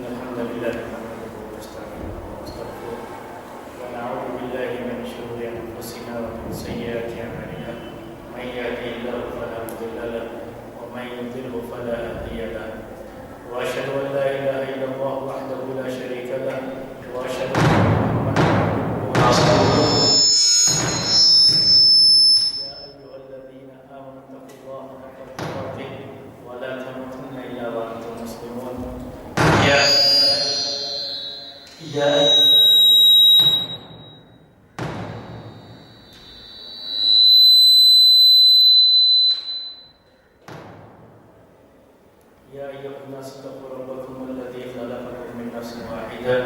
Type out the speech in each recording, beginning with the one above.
الحمد لله نحمده ونستعينه ونستغفره ونعوذ بالله من شرور أنفسنا ومن سيئات أعمالنا من يهده الله فلا مضل له ومن يضلل فلا هادي له وأشهد أن لا إله إلا الله وحده لا شريك له وأشهد أن محمدا عبده ورسوله يا أيها الذين آمنوا اتقوا الله حق تقاته ولا تموتن إلا وأنتم مسلمون يا أيها الناس اتقوا ربكم الذي خلقكم من نفس واحدة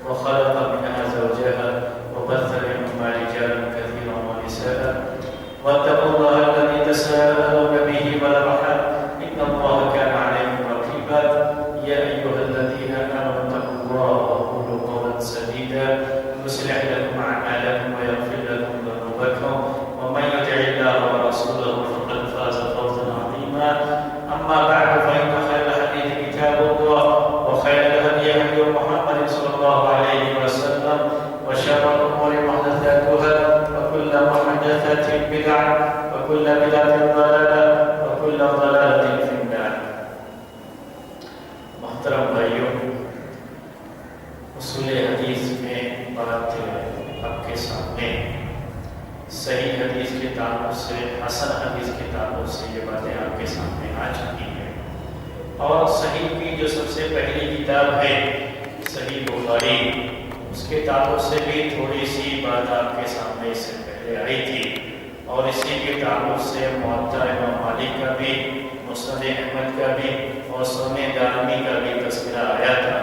وخلق منها زوجها وبث منهما رجالا كثيرا ونساء واتقوا الله الذي تساءلون به والأرحام إن الله كان عليكم رقيبا يا أيها الذين آمنوا اتقوا الله وقولوا قولا سديدا يصلح لكم أعمالكم ويغفر لكم ذنوبكم ومن يطع الله ورسوله فقد فاز فوزا عظيما أما بعد فإن خير الحديث كتاب الله وخير الهدي هدي محمد صلى الله عليه وسلم وشر الأمور محدثاتها وكل محدثة بدعة وكل بدعة ضلالة وكل ضلالة في النار. محترم بھائیوں، اصول حدیث میں بات آپ کے سامنے صحیح حدیث کے تعلق سے حسن حدیث کے تعلق سے یہ باتیں آپ کے سامنے آ چکی ہیں، اور صحیح کی جو سب سے پہلی کتاب ہے صحیح بخاری، اس کے تعلق سے بھی تھوڑی سی بات آپ کے سامنے اس سے پہلے آئی تھی، اور اسی کے تعلق سے موطا امام مالک کا بھی، مسند احمد کا بھی اور سنن دارمی کا بھی تذکرہ آیا تھا۔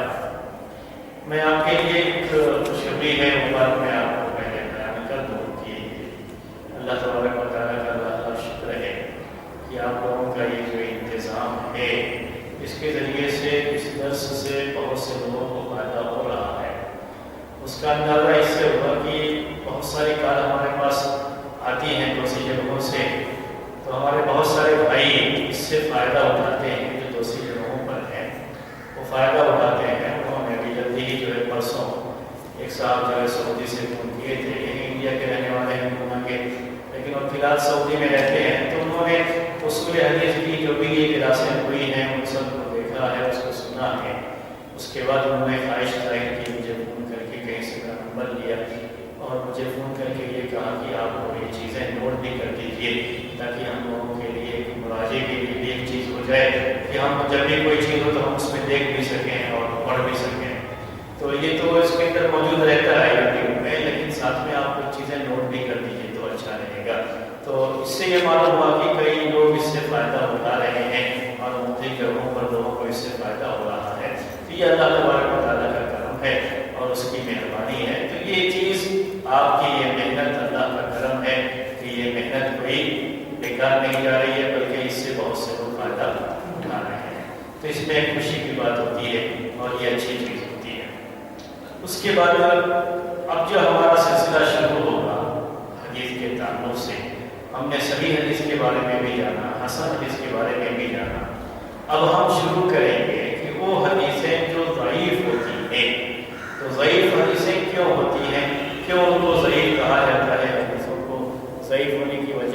میں آپ کے لیے ایک خوشخبری ہے، وہ بات میں آپ کو پہلے بیان کر دوں کہ اللہ تبارک و تعالیٰ کا لاکھ شکر ہے کہ آپ لوگوں کا یہ جو انتظام ہے، اس کے ذریعے سے اس درس سے بہت سے لوگوں کو فائدہ ہو رہا ہے۔ اس کا اندازہ اس سے ہوا کہ بہت ساری کال ہمارے پاس آتی ہیں دوسری جگہوں سے، تو ہمارے بہت سارے بھائی اس سے فائدہ اٹھاتے ہیں، جو دوسری جگہوں پر ہیں وہ فائدہ اٹھاتے ہیں۔ انہوں نے بھی جلدی ہی جو ہے پرسوں ایک صاحب جو ہے سعودی سے فون کیے تھے، یہ انڈیا کے رہنے والے ہیں پونا کے، لیکن وہ فی الحال سعودی میں رہتے ہیں، تو انہوں نے اصول حدیث کی جو بھی یہ کلاسیں ہوئی ہیں ان سب کو دیکھا ہے، اس کو سنا ہے۔ اس کے بعد انہوں نے خواہش ظاہر کی، مجھے فون کر کے کہیں سے میرا نمبر لیا اور مجھے فون کر کے یہ کہا کہ آپ کو یہ چیزیں نوٹ بھی کر دیجیے تاکہ ہم لوگوں کے لیے ایک مراجعے کے لیے بھی ایک چیز ہو جائے کہ ہم جب بھی کوئی چیز ہو تو ہم اس میں دیکھ بھی سکیں اور پڑھ بھی سکیں۔ تو یہ تو اس کے اندر موجود رہتا ہے یوٹیوب میں، لیکن ساتھ میں آپ کچھ چیزیں نوٹ بھی کر دیجیے تو اچھا رہے گا۔ تو اس سے یہ معلوم ہوا کہ کئی لوگ اس سے فائدہ اٹھا رہے ہیں اور مختلف جگہوں پر لوگوں کو اس سے فائدہ ہو رہا ہے۔ تو یہ اللہ تبارک و تعالیٰ کا کرم ہے اور اس کی مہربانی ہے۔ تو یہ چیز آپ کی یہ محنت اللہ کا کرم ہے کہ یہ محنت کوئی بیکار نہیں جا رہی ہے، بلکہ اس سے بہت سے لوگ فائدہ اٹھا رہے ہیں۔ تو اس میں ایک خوشی کی بات ہوتی ہے اور یہ اچھی چیز ہوتی ہے۔ اس کے بعد اب جو ہمارا سلسلہ شروع ہوگا حدیث کے تعلق سے، ہم نے صحیح حدیث کے بارے میں بھی جانا، حسن حدیث کے بارے میں بھی جانا۔ اب ہم شروع کریں گے کہ وہ حدیثیں جو ضعیف ہوتی ہیں، تو ضعیف حدیثیں کیوں ہوتی ہیں، کیوں ان کو ضعیف کہا جاتا ہے، حدیثوں کو ضعیف ہونے کی وجہ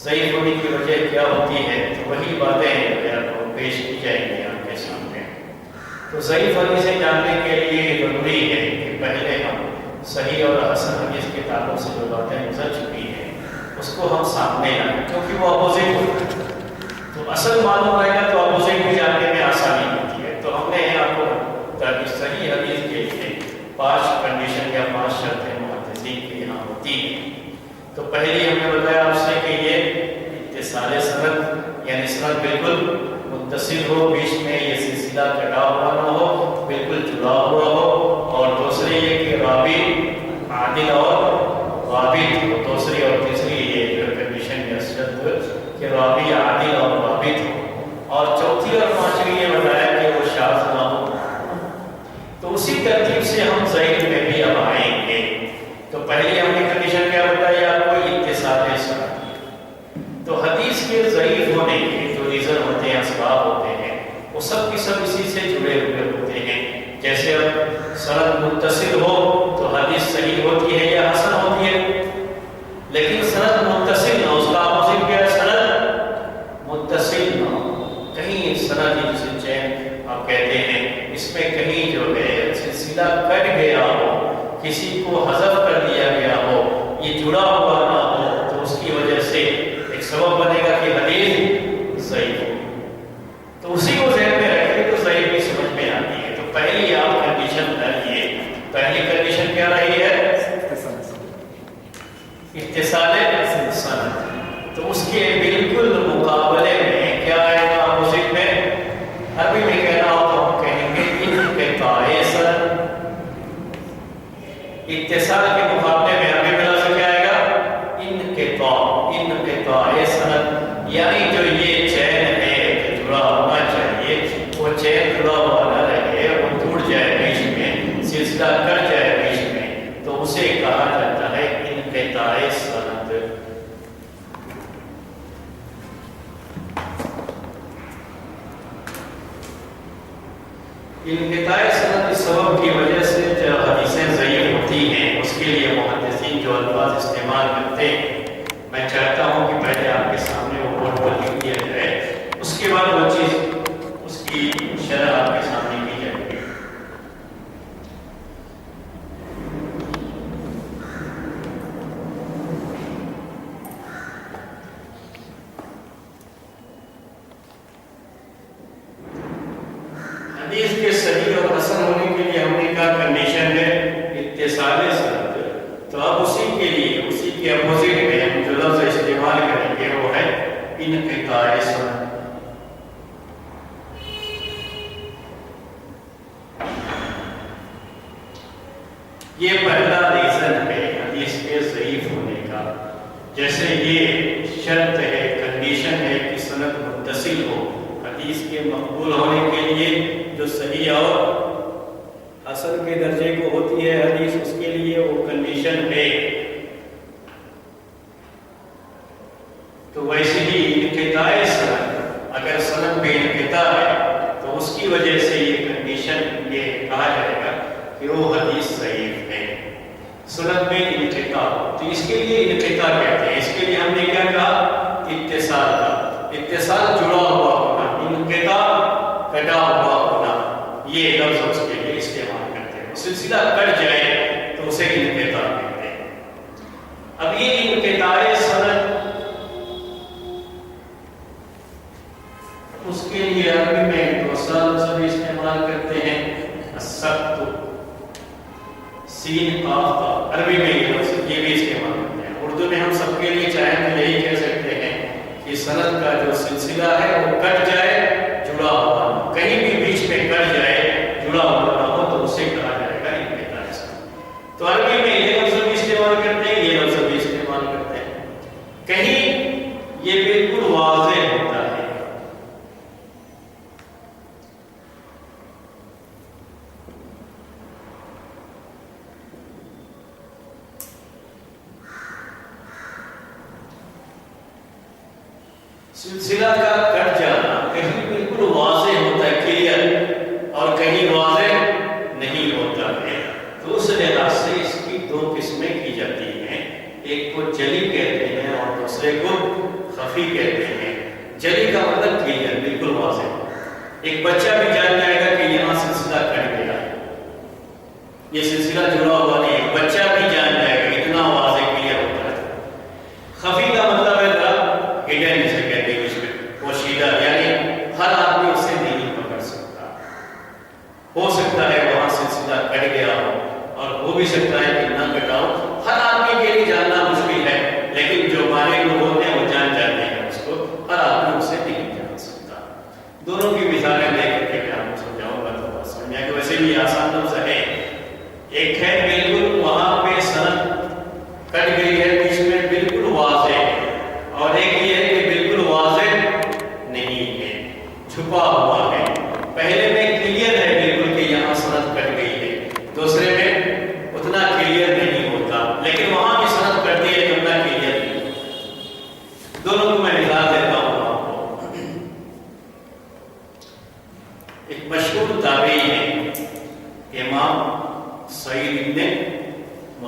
ضعیف ہونے کی وجہ کیا ہوتی ہے، تو وہی باتیں پیش کی جائیں گی آپ کے سامنے۔ تو ضعیف حدیثیں جاننے کے لیے ضروری ہے کہ پہلے ہم صحیح اور حسن حدیث کے تعلق سے جو باتیں گزر چکی ہیں اس کو ہم سامنے لائیں، کیونکہ وہ اپوزٹ ہوتا ہے۔ تو اصل معلوم رہے گا تو اپوزٹ بھی جاننے میں آسانی ہوتی ہے۔ تو ہم نے آپ کو تاکہ صحیح حدیث کے لیے 5 کنڈیشن یا 5 شرطیں محدثین کے یہاں ہوتی ہیں۔ تو پہلی ہم نے بتایا آپ سے کہ یہ اتصال سند، یعنی سند بالکل متصل ہو، بیچ میں یہ سلسلہ کٹا ہوا نہ ہو، بالکل جڑا ہوا ہو، اور دوسری یہ کہ راوی عادل اور ضابط ہو، دوسری اور تیسری یہ جو کنڈیشن یا شرط کہ راوی عادل اور ضابط ہو، اور چوتھی اور پانچویں یہ بتایا کہ وہ شاذ نہ ہو۔ تو اسی ترتیب سے ہم ضعیف میں بھی اب آئیں گے۔ تو پہلی ہم نے کنڈیشن کیا بتائی آپ کو، اتصال سند۔ تو حدیث صحیح ہوتی ہے یا حسن ہوتی ہے، لیکن سند متصل نہ، اس کا اپوزٹ کیا ہے؟ سند متصل نہ، کہیں سند جسے چین آپ کہتے ہیں، اس میں کہیں جو ہے سلسلہ کٹ گیا ہو، کسی کو حذف کر دیا گیا ہو، یہ جڑا ہوا نہ ہو، تو اس کی وجہ سے ایک سبب بنے گا کہ حدیث ضعیف ہو۔ تو اسی کو ذہن میں رکھیں تو ضعیف بھی سمجھ میں آتی ہے۔ تو پہلی آپ کنڈیشن ڈالیے، پہلی کنڈیشن کیا رہی ہے؟ اتصال سند۔ تو اس کے بالکل مقابلے میں کیا آئے گا اپوزٹ میں؟ عربی میں کہنا ہو تو ہم کہیں گے انقطاع سند۔ اتصال کے مقابلے میں عربی میں لفظ کیا آئے گا؟ انقطاع سند، یعنی جو یہ چین ہے جو جڑا ہونا چاہیے وہ چین جڑا ہوا نہ رہے، وہ ٹوٹ جائے بیچ میں، سلسلہ کٹ جائے بیچ میں، تو اسے کہا جاتا ہے انقطاع سند۔ انقطاع سند اس سبب کی وجہ سے جو حدیثیں ضعیف ہوتی ہیں اس کے لیے محدثین جو الفاظ استعمال کرتے ہیں، میں چاہتا ہوں کہ پہلے آپ کے سامنے وہ بورڈ پر لکھ دیا جائے، اس کے بعد وہ چیز اس کی شرح آپ کے سامنے کی جائے گی۔ حدیث کے صحیح اور حسن ہونے کے لیے ہم نے کہا کنڈیشن ہے اتصال سند، تو اب اسی کے لیے اسی کے اپوزٹ میں ہم جو لفظ استعمال کریں گے وہ ہے انقطاع سند۔ یہ پہلا ریزن ہے حدیث کے ضعیف ہونے کا، جیسے یہ شرط ہے، کنڈیشن ہے کہ سند متصل ہو حدیث کے مقبول ہونے کے لیے، جو صحیح اور حسن کے درجے کو ہوتی ہے حدیث، اس کے لیے وہ کنڈیشن ہے۔ تو ویسے ہی انقطاع سند، اگر سند میں انقطاع ہے تو اس کی وجہ سے یہ کنڈیشن یہ کہا جائے گا کہ وہ حدیث ضعیف ہے۔ سند میں انقطاع، تو اس کے لیے انقطاع کہتے ہیں، اس کے لیے ہم نے کیا کہا؟ اتصال کا، اتصال جڑا ہوا ہونا، انقطاع کٹا ہوا ہونا، یہ لفظ اس کے لیے استعمال کرتے ہیں۔ سلسلہ کٹ جائے تو اسے انقطاع کہتے ہیں۔ اب یہ انقطاع سند اس کے لیے عربی میں دوسرا لفظ بھی استعمال کرتے ہیں، السقط، سین قاف کا، عربی میں یہ لفظ یہ بھی استعمال کرتے ہیں۔ اردو میں ہم سب کے لیے چاہیں تو یہی کہہ سکتے ہیں کہ سند کا جو سلسلہ ہے وہ کٹ جائے، جڑا ہوا نہ، کہیں بھی بیچ میں کٹ جائے، جڑا ہوا نہ ہو، تو اسے کہا جائے گا انقطاع سند۔ تو عربی میں یہ لفظ بھی استعمال کرتے ہیں، یہ لفظ بھی استعمال کرتے ہیں۔ کہیں یہ بالکل واضح ہوتا ہے، سلسلہ کا کٹ جانا کہیں بالکل واضح ہوتا ہے، کلیئر، اور کہیں واضح نہیں ہوتا ہے۔ تو اس لحاظ سے اس کی دو قسمیں کی جاتی ہیں، ایک کو جلی کہتے ہیں اور دوسرے کو خفی کہتے ہیں۔ جلی کا مطلب کلیئر، بالکل واضح، ایک بچہ بھی جان جائے گا کہ یہاں سلسلہ کٹ گیا، یہ سلسلہ جڑا ہوا نہیں، ایک بچہ بھی جان جائے گا، اتنا واضح کلیئر ہوتا ہے۔ خفی کا مطلب ہے ہڈن، جسے کہتے ہیں اس میں پوشیدہ، یعنی ہر آدمی اسے نہیں پکڑ سکتا، ہو سکتا ہے وہاں سلسلہ کٹ گیا ہو، اور ہو بھی سکتا ہے کہ نہ کٹا ہو، ہر آدمی کے لیے جاننا مشکل ہے، لیکن جو مانے لوگ ہوتے ہیں وہ جان جاتے ہیں اس کو، ہر آدمی اسے نہیں جان سکتا۔ دونوں کی مثالیں دے کر کے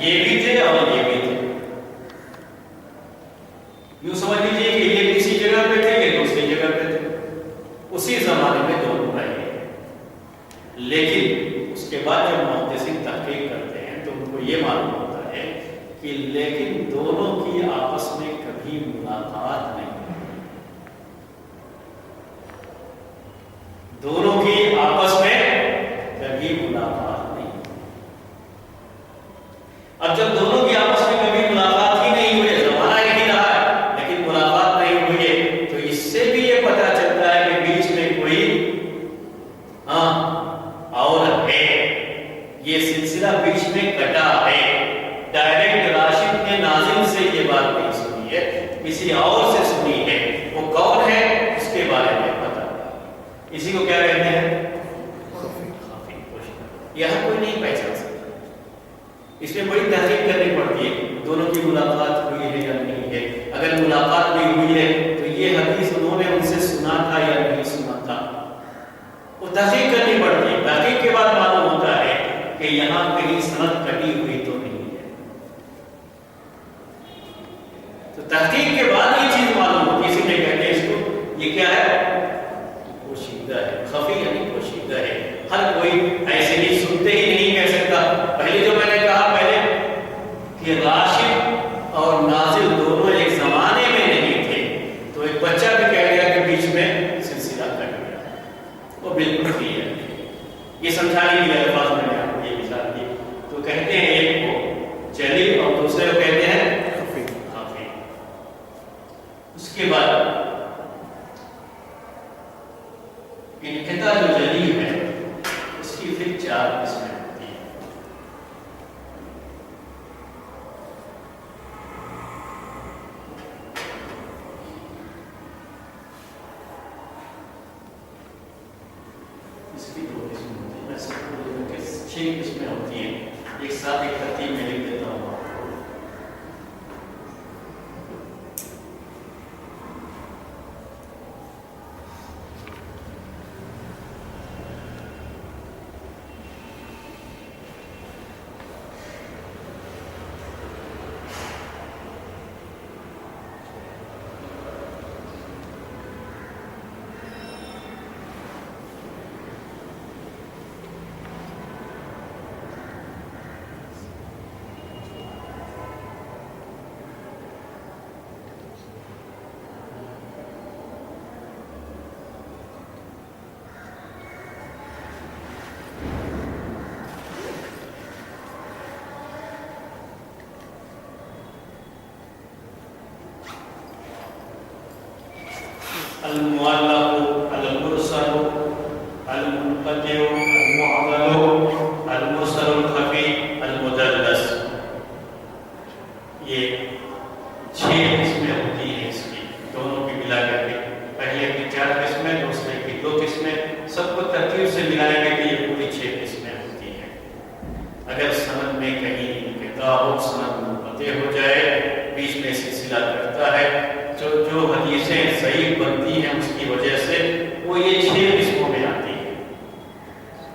یہ بھی تھے اور یہ بھی تھے. یوں سمجھ لیجیے کہ یہ کسی جگہ پہ تھے، یہ دوسری جگہ پہ تھے، اسی زمانے میں دونوں آئے. لیکن اس کے بعد جب محدثین تحقیق کرتے ہیں تو ان کو یہ معلوم ہوتا ہے کہ لیکن دونوں کی آپس میں کبھی ملاقات نہیں ہوئی. دونوں کی آپس میں کبھی ملاقات نہیں ہوئی. اب جب دونوں کی آپس میں کبھی ملاقات ہی نہیں ہوئی، زمانہ ایک ہی رہا ہے لیکن ملاقات نہیں ہوئی ہے، تو اس سے بھی یہ پتہ چلتا ہے کہ بیچ میں کوئی اور ہے. یہ سلسلہ بیچ میں کٹا ہے. ڈائریکٹ راشد نے ناظم سے یہ بات نہیں سنی ہے، کسی اور سے سنی ہے. وہ کون ہے اس کے بارے میں پتا. اسی کو کیا کہتے ہیں؟ خفی. یہاں کوئی نہیں پہچان سکتا. اس میں بڑی تحقیق کرنی پڑتی ہے دونوں کی ملاقات ہوئی ہے یا نہیں ہے. اگر ملاقات نہیں ہوئی ہے تو یہ حدیث انہوں نے ان سے سنا تھا یا نہیں سنا تھا، وہ تحقیق کرنی پڑتی ہے. تحقیق کے بعد معلوم ہوتا ہے کہ یہاں کہیں سند کٹی ہوئی تو نہیں ہے. تو تحقیق کے بعد یہ چیز معلوم ہوتی ہے. اسی لیے کہتے ہیں اس کو یہ کیا ہے؟ پوشیدہ ہے. خفی یعنی پوشیدہ ہے. ہر کوئی ایسے ہی سنتے ہی نہیں کہہ سکتا. پہلے جو میں نے کہا کہ راشد اور نازل دونوں ایک زمانے میں نہیں تھے، تو ایک بچہ بھی کہہ گیا کہ بیچ میں سلسلہ کٹ گیا. وہ بالکل صحیح ہے. یہ سمجھانے کے الفاظ میں نے آپ کو یہ مثال دی. تو کہتے ہیں ایک کو جلی اور دوسرے کو کہتے ہیں خفی. اس کے بعد انقطاع جو جلی ہے اس کی پھر 4 قسمیں ہوتی ہیں. اس کی 2 قسمیں ہوتی ہیں. میں سب کو 6 قسمیں ہوتی ہیں. ایک ساتھ ایک ترتیب میں لکھ دیتا ہوں. المعلق، المرسل، المنقطع، المعضل، المرسل الخفي، المدلس. یہ 6 قسمیں ہوتی ہیں اس کی، دونوں کی ملا کر کے. پہلے کی 4 قسمیں، دوسرے کی 2 قسمیں. سب کو ترتیب سے ملائیں گے کہ یہ پوری 6 قسمیں ہوتی ہیں. اگر سند میں کہیں انقطاع ہو، سند منقطع ہو جائے، بیچ میں سلسلہ کرتا ہے، جو حدیثیں صحیح بنتی ہیں اس کی وجہ سے وہ یہ 6 قسموں میں آتی ہیں.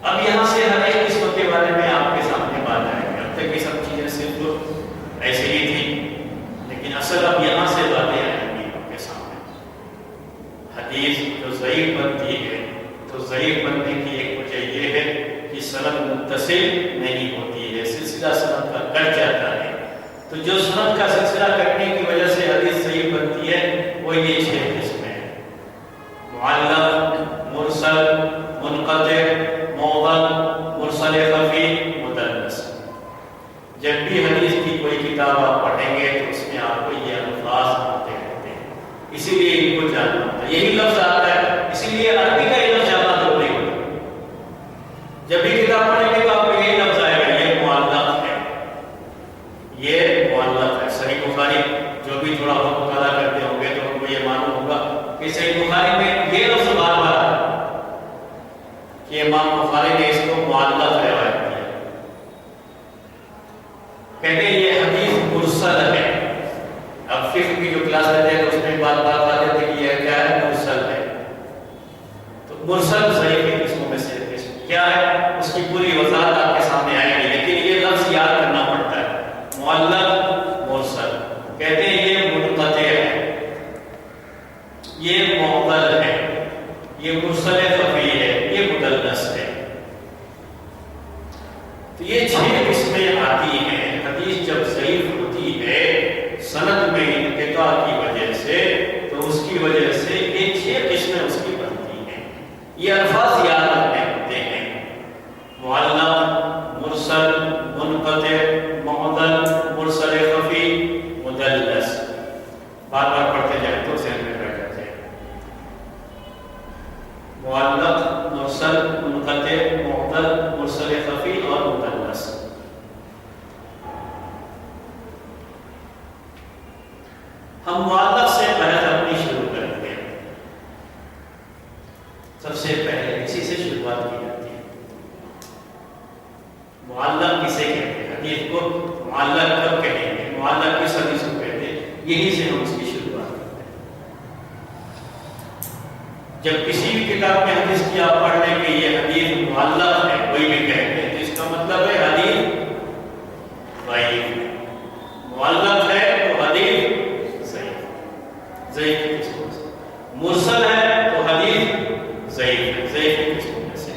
اب یہاں سے ہر ایک قسم کے بارے میں آپ کے سامنے بات آئے گی. اب تک یہ سب چیزیں صرف ایسے ہی تھی، لیکن اصل اب یہاں سے باتیں آئیں گی آپ کے سامنے. حدیث جو ضعیف بنتی ہے تو ضعیف بننے کی ایک وجہ یہ ہے کہ سند متصل نہیں ہوتی ہے، سلسلہ سند کا کٹ جاتا ہے. تو جو سند کا سلسلہ کٹنے کی وجہ سے حدیث صحیح بنتی ہے وہ یہ 6 قسمیں ہیں: معلق، مرسل، منقطع، معضل، مرسل خفی، مدلس. جب بھی حدیث کی کوئی کتاب آپ پڑھیں گے تو اس میں آپ کو یہ الفاظ آتے رہتے ہیں، اسی لیے ان کو جاننا ہوتا ہے. یہی لفظ آتا ہے، اسی لیے عربی کا یہ لفظ جاننا ضروری ہوتا ہے. جب بھی کتاب پڑھیں گے تو آپ کو یہی لفظ آئے گا، یہ معلق ہے، یہ معلق ہے. صحیح بخاری جو بھی تھوڑا بہت مطالعہ کرتے ہوں گے تو ان کو یہ معلوم ہوگا کہ صحیح بخاری میں یہ لفظ بار بار آیا کہ امام بخاری نے اس کو معلق روایت کیا. کہتے ہیں یہ حدیث مرسل ہے. اب فقہ کی جو کلاس لیتے ہیں تو اس میں بات آ جاتی ہے کہ یہ کیا ہے؟ مرسل ہے. تو مرسل ضعیف کی قسموں میں سے قسم کیا ہے اس کی پوری وضاحت آپ کے سامنے آئے گی، لیکن یہ لفظ یاد کرنا پڑتا ہے. معلق مرسل کہتے ہیں یہ منقطع ہے، یہ معضل ہے، یہ مرسل خفی ہے، یہ مدلس ہے۔ تو یہ 6 قسمیں آتی ہیں۔ حدیث جب ضعیف ہوتی ہے سند میں انقطاع کی وجہ سے تو اس کی وجہ سے یہ 6 قسمیں اس کی بنتی ہیں۔ یہ الفاظ یاد رکھنے ہوتے ہیں، معلق، مرسل، منقطع، معضل، مرسل خفی، مدلس۔ بار بار پڑھتے جائیں تو ذہن میں بیٹھ جاتے ہیں۔ معلق، مرسل، منقطع، معضل، مرسل خفی اور مدلس۔ ہم معلق سے بحث اپنی شروع کرتے ہیں۔ سب سے پہلے اسی سے شروعات کی جاتی ہے۔ معلق کسے کہتے ہیں؟ حدیث کو معلق کب کہیں گے؟ معلق کس حدیث کو کہتے ہیں؟ یہی سے ہم اس کی شروعات کرتے ہیں۔ جب کسی بھی کتاب میں حدیث کی آپ پڑھ لیں کہ یہ حدیث معلق ہے، کوئی بھی کہتے ہیں، تو اس کا مطلب ہے حدیث ضعیف۔ معلق ہے تو حدیث ضعیف کی قسم سے، مرسل ہے تو حدیث ضعیف ہے، ضعیف کی قسم میں سے،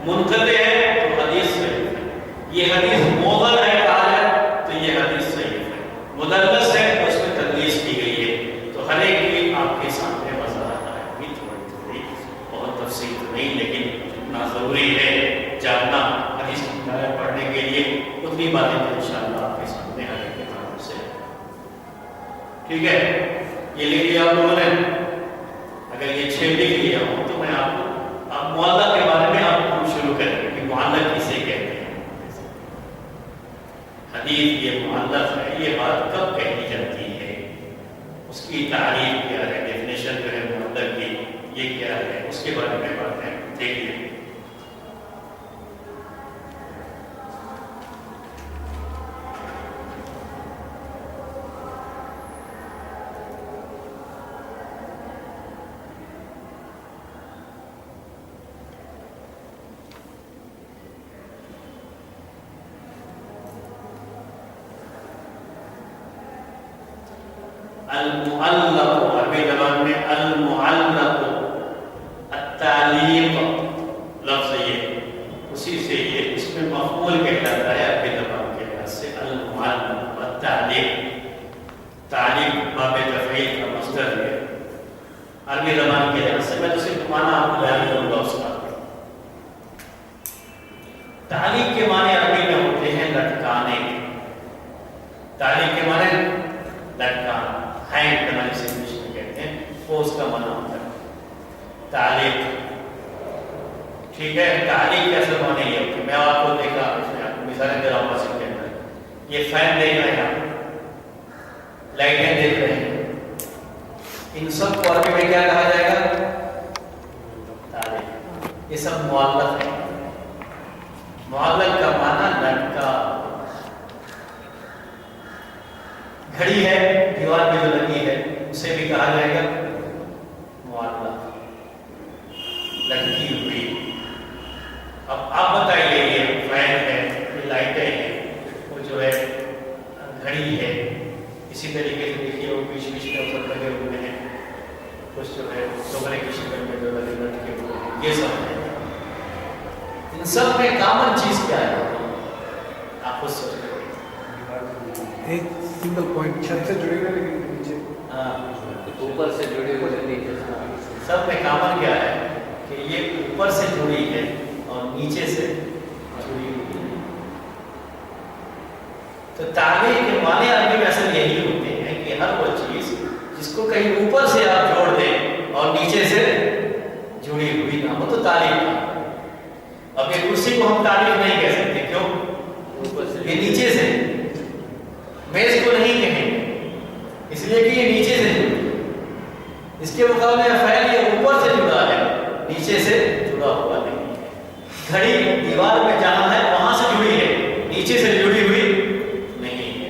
منقطع ہے تو حدیث ضعیف ہے، یہ حدیث معضل ہے کہا ہے تو یہ حدیث ضعیف ہے، مدلس ہے تو اس میں تدلیس کی گئی ہے۔ تو ہر ایک کی آپ کے سامنے وضاحت آئے گی، تھوڑی بہت تفصیل تو نہیں، لیکن جتنا ضروری ہے جاننا حدیث کی کتابیں پڑھنے کے لیے اتنی باتیں تو انشاءاللہ آپ کے سامنے ہر ایک کتابوں سے۔ ٹھیک ہے، یہ لکھ لیا آپ لوگوں نے؟ اگر یہ 6 لکھ لیا ہو تو میں آپ کو اب معلق کے بارے میں آپ کو شروع کریں کہ معلق کسے کہتے ہیں۔ حدیث یہ معلق ہے، یہ بات کب کہی جاتی ہے، اس کی تعریف کیا ہے، ڈیفینیشن جو ہے معلق کی یہ کیا ہے، اس کے بارے میں بات ہے، دیکھیے۔ المعلق عربی زبان میں المعلق، التعلیق لفظ یہ اسی سے یہ اس میں مفعول کہلاتا ہے عربی زبان کے لحاظ سے۔ المعلق التعلیق، تعلیق باب تفعیل کا مصدر ہے عربی زبان کے لحاظ سے۔ میں تو صرف معنی آپ کو بیان کروں گا اس کا۔ تعلیق کے معنی عربی میں ہوتے ہیں لٹکانے، تعلیق کے معنی لٹکانا، ہینگ کرنا جسے انگلش میں کہتے ہیں، وہ اس کا معنی ہوتا ہے تعلیق۔ ٹھیک ہے، تعلیق کا اصل معنی یہ ہوتا ہے، میں آپ کو دیکھا اس میں آپ کو مثالیں دے رہا ہوں مسجد کے اندر، یہ فین دیکھ رہے ہیں آپ، لائٹیں دیکھ رہے ہیں، ان سب کو عربی میں کیا کہا جائے گا؟ تعلیق۔ یہ سب معلق ہے۔ معلق کا معنی لٹکا۔ گھڑی ہے دیوار پہ جو لگی ہے اسے بھی کہا جائے گا معلق، لٹکی ہوئی۔ اب آپ بتائیے یہ فین ہے، یہ لائٹیں ہیں، وہ جو ہے گھڑی ہے، اسی طریقے سے دیکھیے وہ بیچ بیچ میں اوپر لگے ہوئے ہیں، کچھ جو ہے کمرے کی شکل میں جو لگے لٹکے ہوئے ہیں، یہ سب ہے۔ ان سب میں کامن چیز کیا ہے آپ خود سوچ رہے ہیں؟ ایک سنگل پوائنٹ، چھت سے جڑے ہوئے لیکن نیچے اوپر سے جڑے ہوئے نیچے سب میں کامن کیا ہے کہ یہ اوپر سے جڑی ہے اور نیچے سے جڑی ہوئی ہے۔ تو تعلیق کے معنی عربی میں اصل یہی ہوتے ہیں کہ ہر وہ چیز جس کو کہیں اوپر سے آپ جوڑ دیں اور نیچے سے جڑی ہوئی نہ ہو تو تعلیق نہ ہو۔ اب یہ کرسی کو ہم تعلیق نہیں کہہ سکتے، کیوں؟ اوپر سے یہ نیچے سے، میز کو نہیں کہیں گے اس لیے کہ یہ نیچے سے جڑی ہے۔ اس کے مقابلے میں فین یہ اوپر سے جڑا ہے، نیچے سے جڑا ہوا نہیں ہے۔ گھڑی دیوار میں جہاں ہے وہاں سے جڑی ہے، نیچے سے جڑی ہوئی نہیں ہے،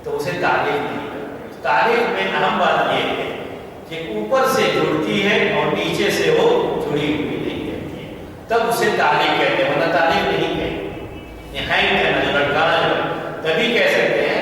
تو اسے تعلیق نہیں کرتے۔ تعلیق میں اہم بات یہ ہے کہ اوپر سے جڑتی ہے اور نیچے سے وہ جڑی ہوئی نہیں رہتی ہے، تب اسے تعلیق کہتے ہیں، ورنہ تعلیق نہیں کہتے۔ یہ ہینگ کہنا جو لٹکانا جو تبھی کہہ سکتے ہیں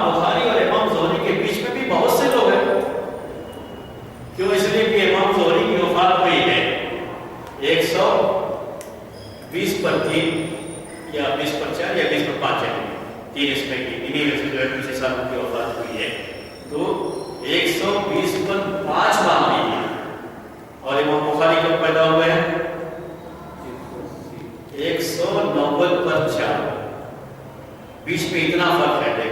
امام بخاری اور امام زہری کے بیچ میں بھی بہت سے لوگ ہیں. کیوں؟ اس لیے کہ امام زہری کی وفات ہوئی ہے 120/3 یا 20/4 یا 20/5 ہے. 3 اس میں کی انہی میں سے جو ہے پیچھے صاحب کی وفات ہوئی ہے. تو 120/5 مانگی ہے. اور امام بخاری کب پیدا ہوئے ہیں؟ 190/4. بیچ میں اتنا فرق ہے.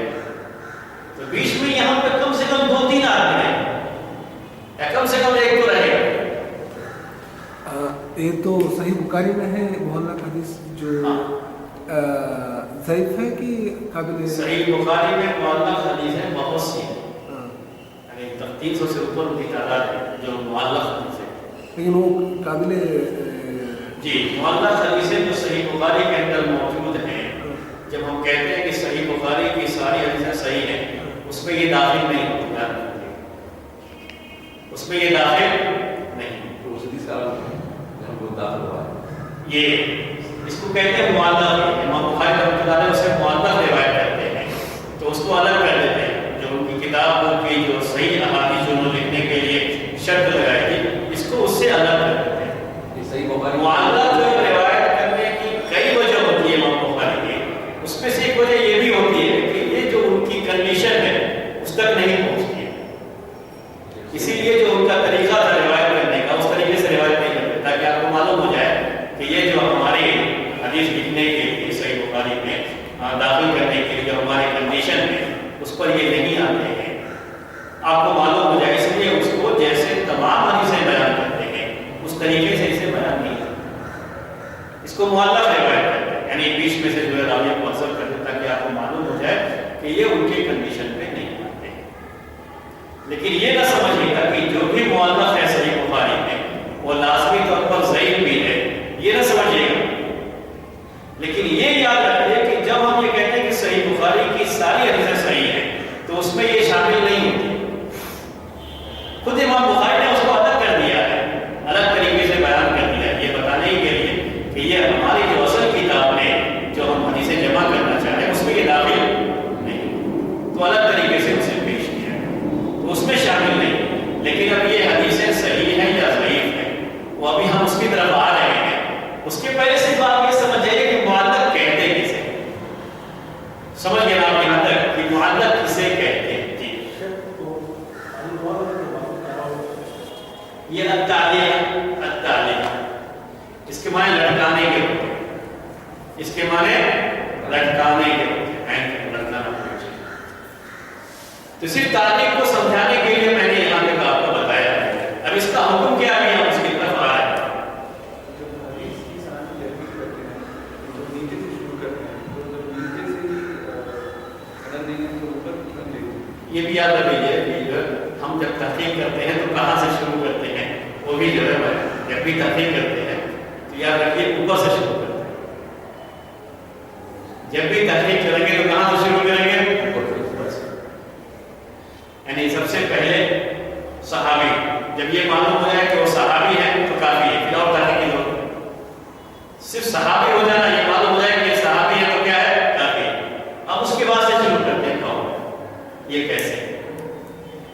تو بیچ میں یہاں پہ کم سے کم 2-3 آدمی ہیں یا کم سے کم ایک تو رہے گا. یہ تو صحیح بخاری میں ہے معلق حدیث جو ضعیف ہے کہ قابل. صحیح بخاری میں معلق حدیث ہے بہت سی ہیں. یعنی 300 سے اوپر کی تعداد ہے جو معلق حدیث ہے. لیکن وہ قابل جی معلق حدیثیں جو صحیح بخاری کے اندر موجود ہیں، جب ہم کہتے ہیں کہ صحیح بخاری کی ساری حدیثیں صحیح ہیں، اس میں یہ داخل نہیں ہوتی. اس میں یہ داخل نہیں. یہ اس کو کہتے ہیں معلق. امام بخاری رحمۃ اللہ علیہ اسے معلق روایت کرتے ہیں. تو اس کو الگ کر دیتے ہیں. جو ان کی کتابوں کی جو صحیح احادیث جو لکھنے کے لیے شرط لگائی تھی، اس کو اس سے الگ کر دیتے ہیں. معلق جو روایت کرنے کی کئی وجہ ہوتی ہے امام بخاری کی، اس میں سے ایک وجہ یہ بھی ہوتی ہے کہ یہ جو ان کی کنڈیشن ہے اس تک نہیں پہنچتی ہے. اسی لیے جو ان کا طریقہ تھا روایت کرنے کا، اس طریقے سے روایت نہیں کرتے تاکہ آپ کو معلوم ہو جائے کہ یہ جو ہماری حدیث لکھنے کے لیے صحیح بخاری میں داخل کرنے کے لیے جو ہماری کنڈیشن ہے اس پر یہ نہیں آتے ہیں. آپ کو معلوم ہو جائے. اس لیے اس کو جیسے تمام حدیثیں بیان کرتے ہیں اس طریقے سے اسے بیان نہیں کرتے. اس کو معلق روایت کرتے ہیں، یعنی بیچ میں سے جو ہے راوی کو حذف کر دیں تاکہ آپ کو معلوم ہو جائے کہ یہ ان کی کنڈیشن پہ نہیں آتے. لیکن یہ نہ سمجھیے گا کہ جو بھی معلق ہے صحیح بخاری میں وہ لازمی طور پر ضعیف بھی ہے، یہ نہ سمجھیے گا. لیکن یہ یاد رکھیے کہ جب ہم یہ کہتے ہیں کہ صحیح بخاری کی ساری حدیثیں صحیح ہیں تو اس میں یہ شامل نہیں ہوتی. خود امام بخاری نے اس کو الگ کر دیا ہے، الگ طریقے سے بیان کر دیا ہے، یہ بتانے کے لیے کہ یہ ہماری جو اصل کتاب میں جو ہم حدیثیں جمع کرنا چاہتے ہیں اس میں یہ داخل نہیں. تو الگ طریقے سے اسے پیش کیا ہے، تو اس میں شامل نہیں. لیکن اب یہ حدیثیں صحیح ہیں یا ضعیف ہیں وہ ابھی ہم اس کی طرف آ رہے ہیں. اس کے پہلے صرف آپ یہ سمجھ جائیے کہ معلق کہتے کسے. سمجھ گئے آپ یہاں تک کہ معلق کسے کہتے ہیں؟ جی یہ التعلیق اس کے معنی لٹکانے کے ہوتے ہیں. اس کے معنی لٹکانے کے ہوتے ہیں. لٹکانا ہونا چاہیے. تو صرف تعلیق کو سمجھانے کے لیے میں نے یہاں تک آپ کو بتایا. اب اس کا حکم کیا ہے ہم اس کی طرف آ رہے ہیں. یہ بھی یاد رکھیے کہ ہم جب تحقیق کرتے ہیں تو کہاں سے شروع کرتے ہیں وہ بھی جو ہے جب بھی تحقیق کرتے ہیں تو یاد رکھیے اوپر سے شروع کرتے ہیں. جب بھی تحقیق کریں گے تو کہاں سے شروع کریں گے؟ اوپر سے. یعنی سب سے پہلے صحابی. جب یہ معلوم ہو جائے کہ وہ صحابی ہے تو کافی ہے، پھر اور تحقیق کی ضرورت. صرف صحابی ہو جانا، یہ معلوم ہو جائے کہ یہ صحابی ہے تو کیا ہے؟ کافی. اب اس کے بعد سے شروع کرتے ہیں کون، یہ کیسے،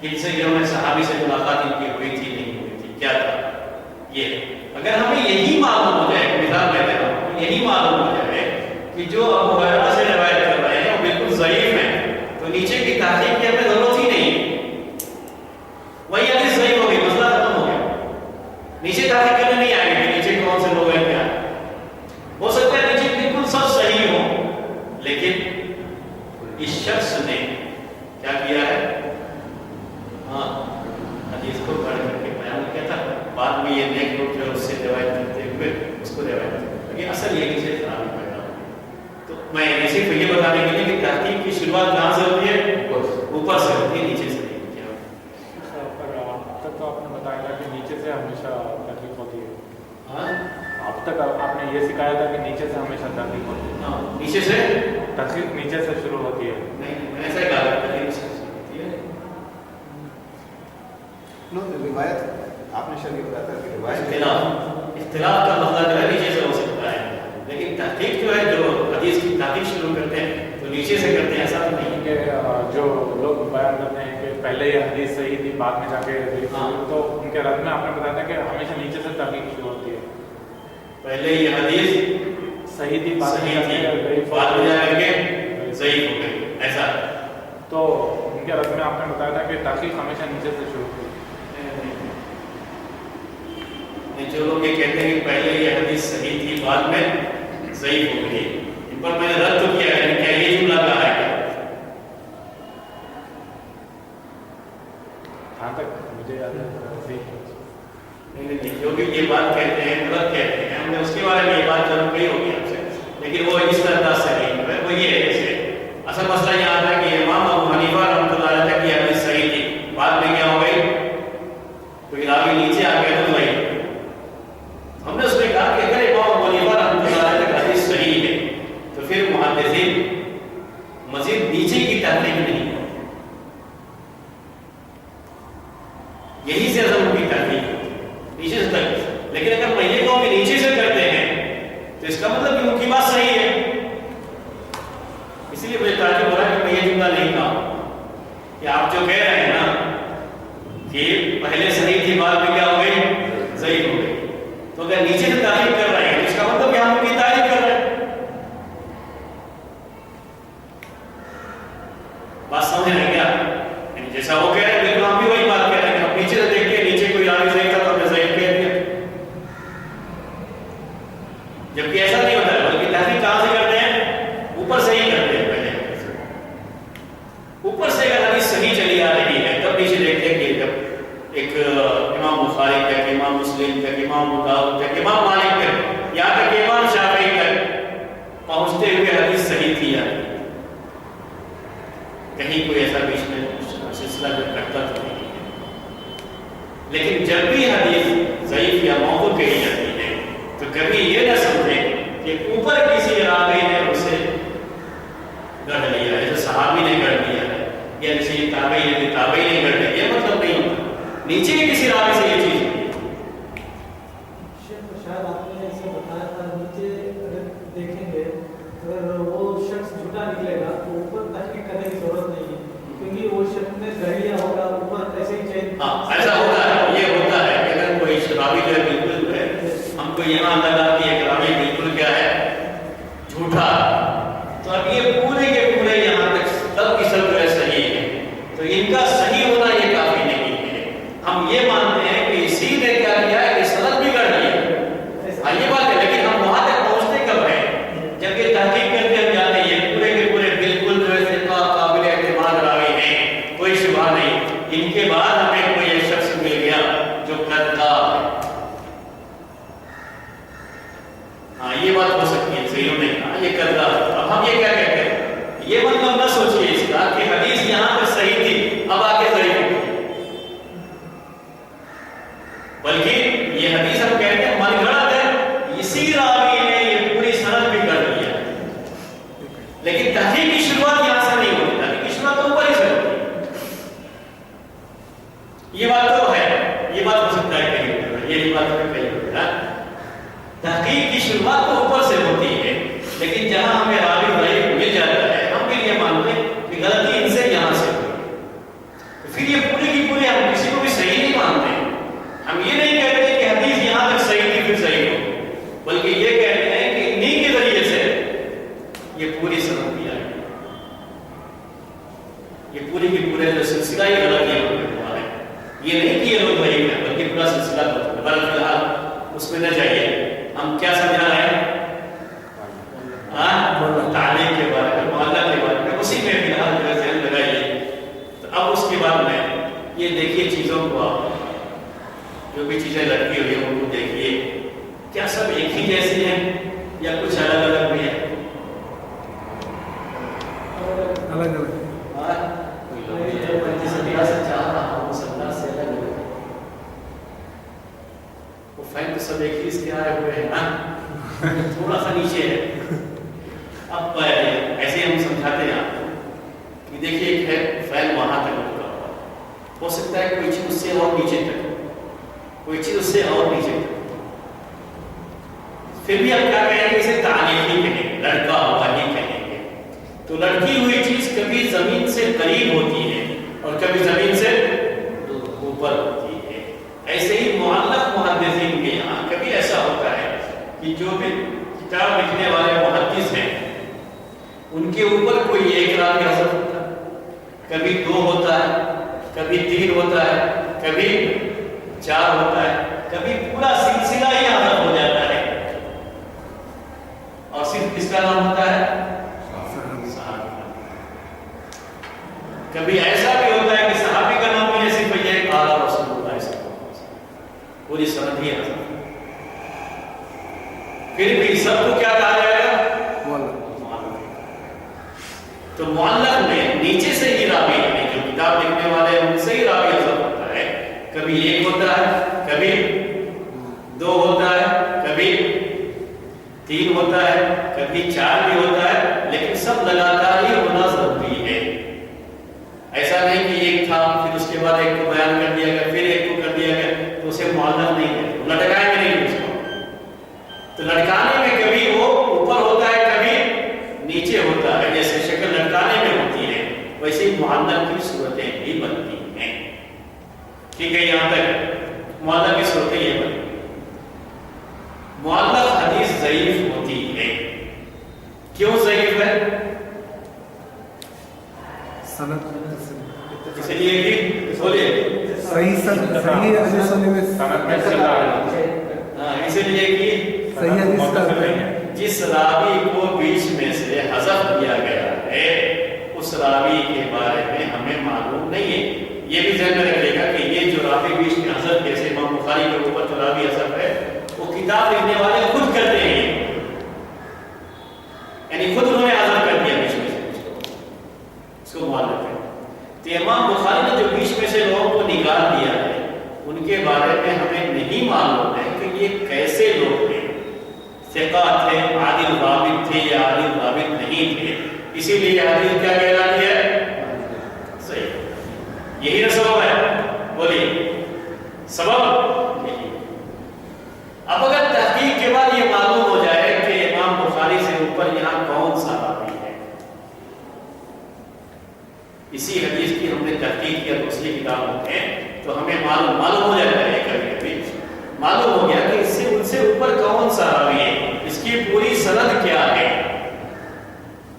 ان سے انہوں نے صحابی سے ملاقات ان کی ہوئی تھی نہیں ہوئی تھی، کیا تھا. یہ اگر ہمیں یہی معلوم ہو جائے، مثال میں دے رہا ہوں، یہی معلوم ہو جائے کہ جو ابو ہریرہ سے روایت کر رہے ہیں وہ بالکل ضعیف ہیں، تو نیچے کی تحقیق کی ہمیں ضرورت ہی نہیں. وہی حدیث ضعیف ہو گئی، مسئلہ ختم ہو گیا. نیچے تحقیق کرنے نہیں آئے گی کہ نیچے کون سے لوگ ہیں. کیا ہو سکتا ہے نیچے بالکل سب صحیح ہو، لیکن اس شخص نے کیا کیا ہے؟ حدیث کو پڑھ کر کے بیان کیا تھا، بعد میں یہ نیک لوگ جو اس سے روایت کرتے ہوئے اس کو روایت کرتے. لیکن اصل یہ نیچے خرابی پیدا ہوئی. تو میں صرف یہ بتانے کے لیے کہ تحقیق کی شروعات کہاں سے ہوتی ہے؟ اوپر سے ہوتی ہے، نیچے سے نہیں ہوتی ہے. تک تو آپ نے بتایا تھا کہ نیچے سے ہمیشہ تحقیق ہوتی ہے. ہاں اب تک آپ نے یہ سکھایا تھا کہ نیچے سے ہمیشہ تحقیق ہوتی ہے. ہاں نیچے سے تحقیق نیچے سے شروع ہوتی ہے. نہیں، ایسا ہی کہا تحقیق سے ہوتی ہے. روایت آپ نے شریف بتایا تھا کہ روایت اختلاف کا مسئلہ جو ہے نیچے سے ہو سکتا ہے، لیکن تحقیق جو ہے جو حدیث کی تحقیق شروع کرتے ہیں تو نیچے سے کرتے ہیں ایسا تو نہیں ہے۔ کہ جو لوگ بیان کرتے ہیں کہ پہلے یہ حدیث صحیح تھی بعد میں جا کے ضعیف ہاں۔ ہوئی، تو ان کے رد میں آپ نے بتایا تھا کہ ہمیشہ نیچے سے تحقیق شروع ہوتی ہے، پہلے یہ حدیث صحیح تھی بعد میں صحیح جا کے تھی ضعیف بعد میں جا کر کے ضعیف ہو گئی، ایسا تو ان کے رد میں آپ نے بتایا تھا کہ تحقیق ہمیشہ نیچے سے شروع ہوتی ہے۔ جو لوگ یہ کہتے ہیں کہ پہلے یہ حدیث صحیح تھی بعد میں ضعیف ہو گئی، ان پر میں نے رد تو کیا ہے، کیا یہ جملہ کہا ہے کیا؟ جہاں تک مجھے یاد ہے نہیں، جو بھی یہ بات کہتے ہیں غلط کہتے ہیں، ہم نے اس کے بارے میں یہ بات ضرور کہی ہوگی آپ سے، لیکن وہ اس طرح سے نہیں ہے، وہ یہ ہے جیسے اصل مسئلہ یہ آتا ہے کہ امام ابو حنیفہ رحمۃ اللہ علیہ کی حدیث صحیح تھی، بعد میں کیا ہو گئی، کوئی راوی نیچے آ گیا تو صحیح۔ ہم نے اس میں کہا کہ اگر امام ابو حنیفہ رحمۃ اللہ علیہ کی حدیث صحیح ہے تو پھر محدثین مزید نیچے کی تحقیق نہیں ہے، یہی سے اصل ان کی تحقیق نیچے سے تک، لیکن اگر میں یہ کہوں کہ نیچے سے کرتے ہیں تو اس کا مطلب کہ ان کی بات صحیح ہے، اسی لیے مجھے تعجب ہو رہا ہے کہ میں یہ جملہ نہیں کہا کہ آپ جو کہہ رہے ہیں نا کہ پہلے صحیح تھی بعد میں کیا ہو گئی، ضعیف ہو گئی، تو اگر نیچے سے تعریف کر رہے ہیں تو اس کا مطلب کہ ہم ان کی تعریف کر رہے ہیں، بات سمجھ رہے ہیں کیا؟ یعنی جیسا وہ کہہ رہے ہیں بالکل ہم بھی وہی بات کہہ رہے ہیں، ہم نیچے سے دیکھ کے نیچے کوئی راوی ضعیف تھا تو ہم نے ضعیف کہہ دیا، جبکہ ایسا نہیں ہوتا ہے، بلکہ تحقیق کہاں سے کرتے ہیں، اوپر سے ہی کرتے ہیں، پہلے اوپر سے اگر حدیث صحیح چلی آ رہی ہے تب نیچے دیکھتے ہیں کہ جب ایک امام بخاری تک، امام مسلم تک، امام ابو داؤد تک، امام مالک تک، یہاں تک امام شافعی تک پہنچتے ہوئے حدیث صحیح تھی یا کہیں کوئی ایسا بیچ میں سلسلہ جو کرتا تو نہیں ہے، لیکن جب بھی حدیث ضعیف یا موقوف کہی جاتی ہے تو کبھی یہ نہ سمجھیں کہ اوپر کسی راوی نے اسے گڑھ لیا ہے، جیسے صحابی نے گڑھ لیا ہے یا کسی تابعی نے گڑھ لیا، یہ مطلب نہیں ہوتا، نیچے کے کسی راوی سے یہ چیز شاید آپ نے ایسے بتایا تھا، نیچے اگر دیکھیں گے اگر وہ شخص جھوٹا نکلے گا تو اوپر تحقیق کرنے کی ضرورت نہیں ہے، کیونکہ وہ شخص نے گڑھ لیا ہوگا اوپر ایسے ہی چینج۔ ہاں ایسا ہوتا ہے، یہ ہوتا ہے کہ اگر کوئی راوی جو ہے بالکل جو ہے ہم کو یہ مان لگا کہ ایک راوی بالکل کیا ہے جھوٹا، تو اب یہ پورے کے پورے یہاں تک سب کی سب جو ہے صحیح ہے، تو ان کا صحیح ہونا یہ کافی نہیں ہے، ہم یہ مانتے ہیں کہ اسی نے کیا کیا ہے کہ سند بھی کر لیا، ہاں یہ بات ہے، لیکن ہم وہاں تک پہنچتے کب ہیں جب یہ تحقیق کرتے ہم جاتے ہیں یہ پورے کے پورے بالکل جو ہے ثقہ قابل اعتماد راوی ہیں، کوئی شبہ نہیں، ان کے بعد ہمیں کوئی ایک شخص مل گیا جو کذاب ہے، ہاں یہ بات ہو سکتی ہے، صحیح نہیں کہا یہ کذاب ہے، اب ہم یہ کیا کہتے ہیں، یہ مطلب نہ سوچیے اس کا کہ حدیث یہاں پر صحیح تھی اب آ کے ضعیف ہو گئی، بلکہ یہ حدیث ہم کہتے ہیں من گھڑت ہے، اسی راوی نے یہ پوری سند بھی کر لیا، لیکن تحقیق کی شروعات یہاں سے نہیں ہوتی، تحقیق کی شروعات تو اوپر ہی سے ہوتی ہے، یہ بات تو ہے، یہ بات ہو سکتا ہے کہیں یہ بات تو کہیں ہوتا ہے، تحقیق کی شروعات تو اوپر سے ہوتی ہے، لیکن جہاں ہمیں راوی ضعیف مل جاتا ہے ہم بھی یہ مانتے ہیں کہ غلطی ان سے یہاں سے ہوئی، تو پھر یہ پوری کی پوری ہم کسی کو بھی صحیح نہیں مانتے ہیں، ہم یہ نہیں کہتے کہ حدیث یہاں تک صحیح تھی پھر صحیح ہو، بلکہ یہ کہتے ہیں کہ انہی کے ذریعے سے یہ پوری سند دیا ہے، یہ پوری کی پورے جو سلسلہ ہی غلط ہے یہ نہیں کہ یہ لوگ ضعیف ہیں بلکہ پورا سلسلہ غلط ہے، بہرحال فی الحال اس میں نہ جائیے، ہم کیا سمجھا رہے ہیں تعلیم کے بارے میں، محلہ کے بارے میں، اسی میں فی الحال جو ہے ذہن لگائیے، تو اب اس کے بعد میں یہ دیکھیے چیزوں کو، آپ جو بھی چیزیں لگتی ہوئی ہیں ان کو دیکھیے، کیا سب ایک ہی جیسی ہیں یا کچھ الگ الگ بھی ہیں؟ الگ الگ جس اللہ سے چاہ رہا ہوں اس اللہ سے الگ الگ، وہ فہم تو سب ایک ہی اس کے آئے ہوئے ہیں نا، تھوڑا سا نیچے ہے، اب ایسے ہم سمجھاتے ہیں آپ کو کہ دیکھیے ایک ہے فعل وہاں تک رکا ہوا، ہو سکتا ہے کوئی چیز اس سے اور نیچے تک، کوئی چیز اس سے اور نیچے تک، پھر بھی ہم کیا کہیں گے، اسے تعلیمی کہیں گے، لڑکا ہوا ہی کہیں گے، تو لڑکی ہوئی چیز کبھی زمین سے قریب ہوتی ہے اور کبھی زمین سے اوپر ہوتی ہے. ایسے ہی معلق محدثین کے یہاں کبھی ایسا ہوتا ہے کہ جو بھی کتاب لکھنے والے محدث ہیں ان کے اوپر کوئی ایک راوی حذف ہوتا ہے, کبھی 2 ہوتا ہے, کبھی 3 ہوتا ہے, کبھی 4 ہوتا ہے, کبھی پورا سلسلہ ہی حذف ہو جاتا ہے اور صرف کس کا نام ہوتا ہے صحابی. کبھی ایسا بھی ہوتا ہے کہ صحابی کا نام بھی صرف یہ قال رسول اللہ صلی اللہ علیہ وسلم, پوری سند ہی حذف. پھر بھی سب کو کیا کہا جائے گا؟ تو معلق میں نیچے سے ہی راوی, جو کتاب لکھنے والے ہیں ان سے ہی راوی حذف ہوتا ہے. کبھی 1 ہوتا ہے, کبھی 2 ہوتا ہے, کبھی 3 ہوتا ہے, کبھی 4 بھی ہوتا ہے, لیکن سب لگاتار ہی ہونا ضروری ہے. ایسا نہیں کہ ایک تھا پھر اس کے بعد ایک کو بیان کر دیا گیا پھر ایک کو کر دیا گیا تو اسے معلق نہیں ہے, لٹکائیں گے نہیں اس کو. تو لٹکانے میں کبھی وہ اوپر ہوتا ہے کبھی نیچے ہوتا ہے, جیسے شکل لٹکانے میں ہوتی ہے ویسے ہی معلق کی صورتیں بھی بنتی ہیں. ٹھیک ہے, یہاں تک معلق کی صورتیں یہ بنتی ہیں. معلق حدیث ضعیف ہوتی ہے. کیوں ضعیف ہے؟ اس لیے کہ بولیے صحیح حدیث ہونے میں سند میں چل رہا ہے. ہاں, اس لیے کہ صحیح حدیث کا جس راوی کو بیچ میں سے حذف کیا گیا ہے اس راوی کے بارے میں ہمیں معلوم نہیں ہے. یہ بھی ذہن میں رکھیے گا کہ یہ جو راوی بیچ میں حذف, جیسے امام بخاری کے اوپر جو راوی حذف ہے وہ کتاب لکھنے والے خود کرتے ہیں, یعنی خود انہوں نے حذف کر دیا بیچ میں سے, اس کو معلوم ہے. تو امام بخاری نے جو بیچ میں سے لوگوں کو نکال دیا ہے ان کے بارے میں ہمیں نہیں معلوم ہے کہ یہ کیسے لوگ تھے, ثقہ تھے, عادل ضابط تھے یا عادل ضابط نہیں تھے. اسی لیے حدیث کیا کہلاتی ہے؟ صحیح. یہی نا سبب ہے, بولیے سبب یہی. اب اگر تحقیق کے بعد یہ معلوم ہو جائے کہ امام بخاری سے اوپر یہاں کون سا راوی ہے, اسی حدیث کی ہم نے تحقیق کیا دوسری کتابوں میں, تو ہمیں معلوم ہو جاتا ہے, کبھی کبھی معلوم ہو گیا کہ اس سے ان سے اوپر کون سا راوی ہے, اس کی پوری سند کیا ہے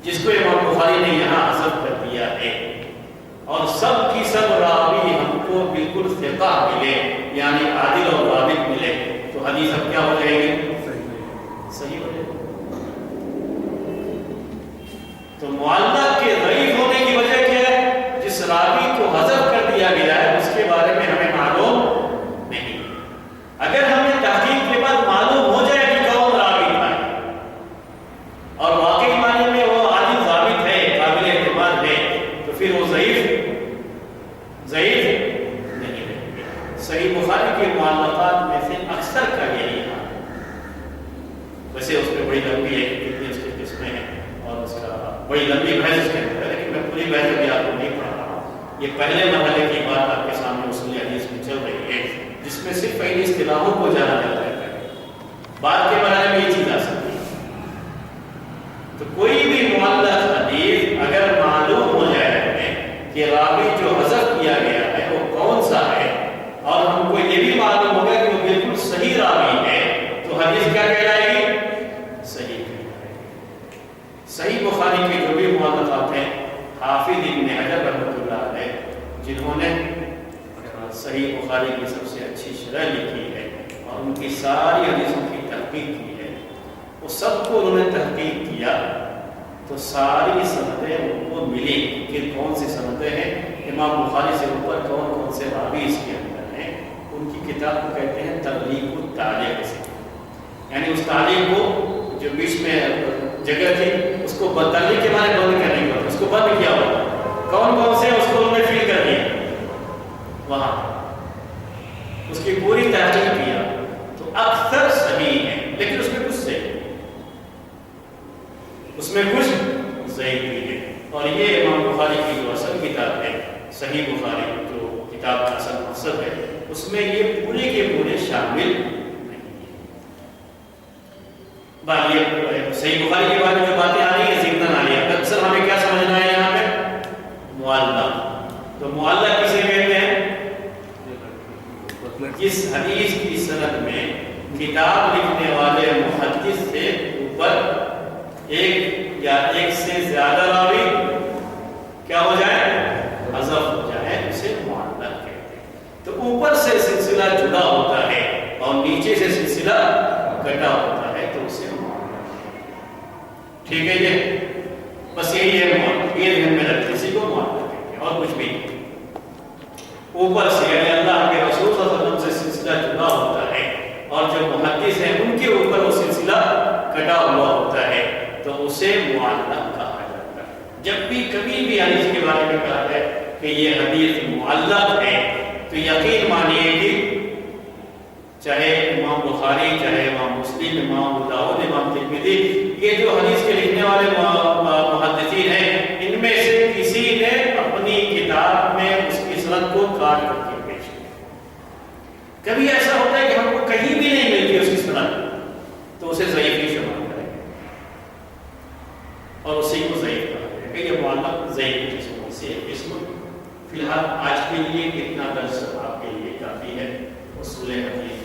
جس کو امام بخاری نے یہاں حذف کر دیا ہے. اور سب کی سب راوی ہم کو بالکل ثقہ ملے, یعنی عادل اور ضابط ملے, تو حدیث اب کیا ہو جائے گی؟ صحیح ہو جائے گی. تو معلق کے ضعیف ہونے کی وجہ کیا ہے؟ جس راوی کو حذف کر دیا گیا ہے اس کے بارے میں ہمیں معلوم نہیں. اگر ہمیں تحقیق کے بعد معلوم ہو جائے کہ کون راوی تھا اور واقعی معنی میں وہ عادل ضابط ہے, قابل اعتماد ہے, تو پھر وہ ضعیف نہیں ہے. صحیح بخاری کے معلقات میں سے اکثر کا یہی حال ہے. ویسے اس پہ بڑی لمبی ہے, کتنی اس کی قسمیں ہیں اور اس کا بڑی لمبی بحث اس کے اندر ہے, لیکن میں پوری بحث ابھی آپ کو نہیں پڑھا رہا ہوں. یہ پہلے مرحلے کی بات آپ کے سامنے اصول حدیث میں چل رہی ہے جس میں صرف پہلی اصطلاحوں کو جانا جاتا ہے. بعد کے مرحلے میں یہ چیز آ سکتی ہے. تو کوئی بھی معلق حدیث اگر معلوم ہو جائے ہمیں کہ راوی جو حذف کیا گیا ہے وہ کون سا ہے اور ہم کو یہ بھی معلوم ہوگا کہ وہ بالکل صحیح راوی ہے, تو حدیث کیا کہلائے گی؟ صحیح کہلائے گی. صحیح بخاری کے جو بھی معلقات ہیں, حافظ ابن حجر رحمۃ اللہ علیہ جنہوں نے صحیح بخاری کی سب سے اچھی شرح لکھی ہے اور ان کی ساری حدیثوں کی تحقیق کی ہے, وہ سب کو انہوں نے تحقیق کیا تو ساری سندیں ان کو ملی کہ کون سی سندیں ہیں, امام بخاری سے اوپر کون کون سے راوی اس کے اندر ہیں. ان کی کتاب کو کہتے ہیں تغلیق التعلیق سے, یعنی اس تعلیق کو جو بیچ میں جگہ تھی اس کو تغلیق کے معنی بند کرنے کا, اس کو بند کیا ہوا, کون کون سے اس کو انہوں نے فل کر دیا وہاں, اس کی پوری تحقیق کیا تو اکثر صحیح ہے, لیکن اس میں کچھ صحیح, اس میں کچھ ضعیف بھی ہے. اور یہ امام بخاری کی جو اصل کتاب ہے صحیح بخاری, جو کتاب کا اصل مقصد ہے, اس میں یہ پورے کے پورے شامل نہیں ہے. یہ صحیح بخاری کے بارے میں جو باتیں آ رہی ہیں ضمن آ رہی ہے, اکثر ہمیں کیا سمجھ جس حدیث کی سند میں کتاب لکھنے والے محدث سے اوپر ایک یا ایک سے زیادہ راوی کیا ہو جائے، حذف ہو جائے، اسے معلق کہتے ہیں۔ تو اوپر سے سلسلہ جڑا ہوتا ہے اور نیچے سے سلسلہ کٹا ہوتا ہے تو اسے معلق کہتے ہیں۔ ٹھیک ہے یہ بس یہی ہے معلق، یہ ذہن میں رکھتے اسی کو معلق کہتے ہیں اور کچھ بھی نہیں۔ اوپر سے یعنی اللہ کے رسول صلی اللہ علیہ وسلم سے سلسلہ جڑا ہوتا ہے اور جو محدث ہیں ان کے اوپر وہ سلسلہ کٹا ہوا ہوتا ہے تو اسے معلق کہا جاتا ہے۔ جب بھی کبھی بھی حدیث کے بارے میں کہا ہے کہ یہ حدیث معلق ہے تو یقین مانیے کہ چاہے امام بخاری، چاہے امام مسلم، امام ابو داؤد، امام ترمذی، یہ جو حدیث کے لکھنے والے محدثین ہیں ان میں سے کسی نے اپنی کتاب میں اس کی سند کو کاٹ کر کے پیش کیا۔ کبھی ایسا ہوتا ہے کہ ہم کو کہیں بھی نہیں ملتی اس کی سند تو اسے ضعیف ہی شمار کریں گے اور اسی کو ضعیف کہا جائے گا۔ یہ معلق ضعیف قسموں سے ایک قسم۔ فی الحال آج کے لیے اتنا درس آپ کے لیے کافی ہے اصول حدیث